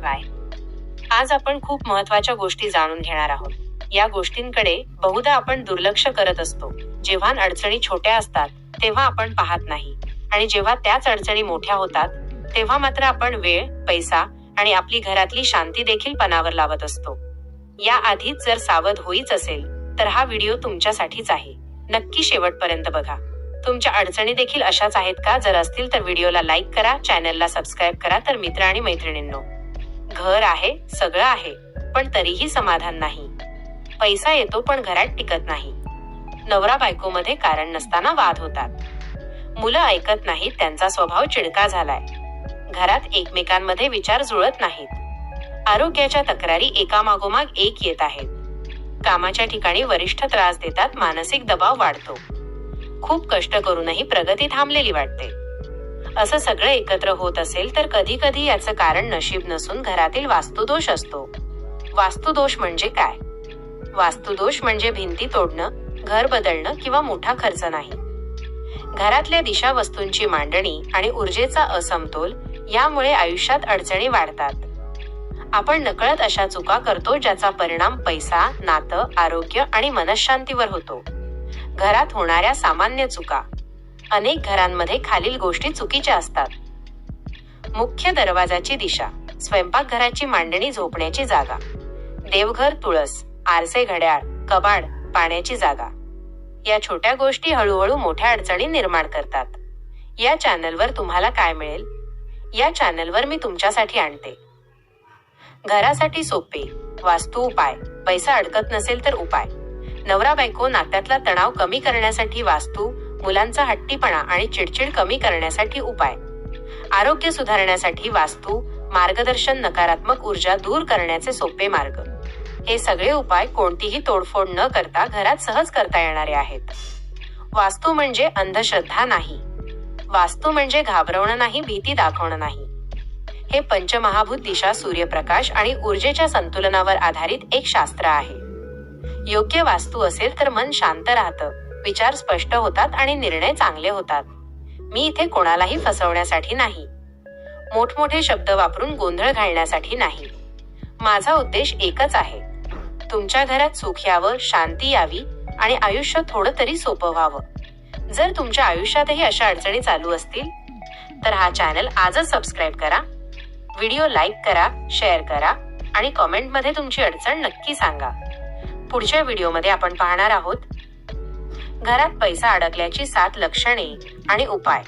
Bye. आज आपण खूप महत्त्वाच्या गोष्टी जाणून घेणार आहोत. या गोष्टींकडे बहुधा आपण दुर्लक्ष करत असतो. जेव्हा अडचणी छोट्या असतात तेव्हा आपण पाहत नाही, आणि जेव्हा त्याच अडचणी मोठ्या होतात तेव्हा मात्र आपण वेळ, पैसा आणि आपली घरातली शांती देखील पणावर लावत असतो. या आधीच जर सावध होईच असेल तर हा व्हिडिओ तुमच्यासाठीच आहे. नक्की शेवटपर्यंत बघा. तुमच्या अडचणी देखील अशाच आहेत का? जर असतील तर व्हिडिओला लाईक करा, चॅनलला सबस्क्राईब करा. तर मित्र आणि मैत्रिणींनो, घर आहे, सगळं आहे, पण तरीही समाधान नाही. पैसा येतो पण घरात टिकत नाही. नवरा बायकोमध्ये कारण नसताना वाद होतात. मुलं ऐकत नाहीत, त्यांचा स्वभाव चिडका झालाय. घरात एकमेकांमध्ये विचार जुळत नाहीत. आरोग्याच्या तक्रारी एकामागोमाग एक येत आहेत. कामाच्या ठिकाणी वरिष्ठ त्रास देतात, मानसिक दबाव वाढतो. खूप कष्ट करूनही प्रगती थांबलेली वाटते. असं सगळं एकत्र होत असेल तर कधी कधी याचं कारण नशीब नसून घरातील वास्तुदोष असतो. वास्तुदोष म्हणजे काय? वास्तुदोष म्हणजे भिंती तोडणं, घर बदलणं किंवा मोठा खर्च नाही. घरातल्या दिशा, वस्तूंची मांडणी आणि ऊर्जेचा असमतोल यामुळे आयुष्यात अडचणी वाढतात. आपण नकळत अशा चुका करतो ज्याचा परिणाम पैसा, नातं, आरोग्य आणि मनःशांतीवर होतो. घरात होणाऱ्या सामान्य चुका. अनेक घरांमध्ये खालील गोष्टी चुकीच्या असतात. मुख्य दरवाजाची दिशा, स्वयंपाकघराची मांडणी, झोपण्याची जागा, देवघर, तुळस, आरसे, घड्याळ, कबाड, पाण्याची जागा. या छोट्या गोष्टी हळूहळू मोठ्या अडचणी निर्माण करतात. या चॅनलवर तुम्हाला काय मिळेल? या चॅनलवर मी तुमच्यासाठी आणते घरासाठी सोपे वास्तू उपाय. पैसा अडकत नसेल तर उपाय. नवरा बायको नात्यातला तणाव कमी करण्यासाठी वास्तू. मुलांचा हट्टीपणा आणि चिडचिड कमी करण्यासाठी उपाय. आरोग्य सुधारण्यासाठी वास्तू. मार्गदर्शन, नकारात्मक ऊर्जा दूर करण्याचे सोपे मार्ग. हे सगळे उपाय कोणतीही तोडफोड न करता घरात सहज करता येणारे आहेत. वास्तू म्हणजे अंधश्रद्धा नाही. वास्तू म्हणजे घाबरवणं नाही, भीती दाखवणं नाही. हे पंचमहाभूत, दिशा, सूर्यप्रकाश आणि ऊर्जेच्या संतुलनावर आधारित एक शास्त्र आहे. योग्य वास्तू असेल तर मन शांत राहतं, विचार स्पष्ट होतात आणि निर्णय चांगले होतात. मी इथे कोणालाही फसवण्यासाठी नाही, मोठमोठे शब्द वापरून गोंधळ घालण्यासाठी नाही. माझा उद्देश एकच आहे, तुमच्या घरात सुख यावं, शांती यावी आणि आयुष्य थोडं तरी सोपं व्हावं. जर तुमच्या आयुष्यातही अशा अडचणी चालू असतील तर हा चॅनल आजच सबस्क्राईब करा, व्हिडिओ लाईक करा, शेअर करा आणि कॉमेंटमध्ये तुमची अडचण नक्की सांगा. पुढच्या व्हिडिओमध्ये आपण पाहणार आहोत घरात पैसा अडकल्याची 7 लक्षणे आणि उपाय.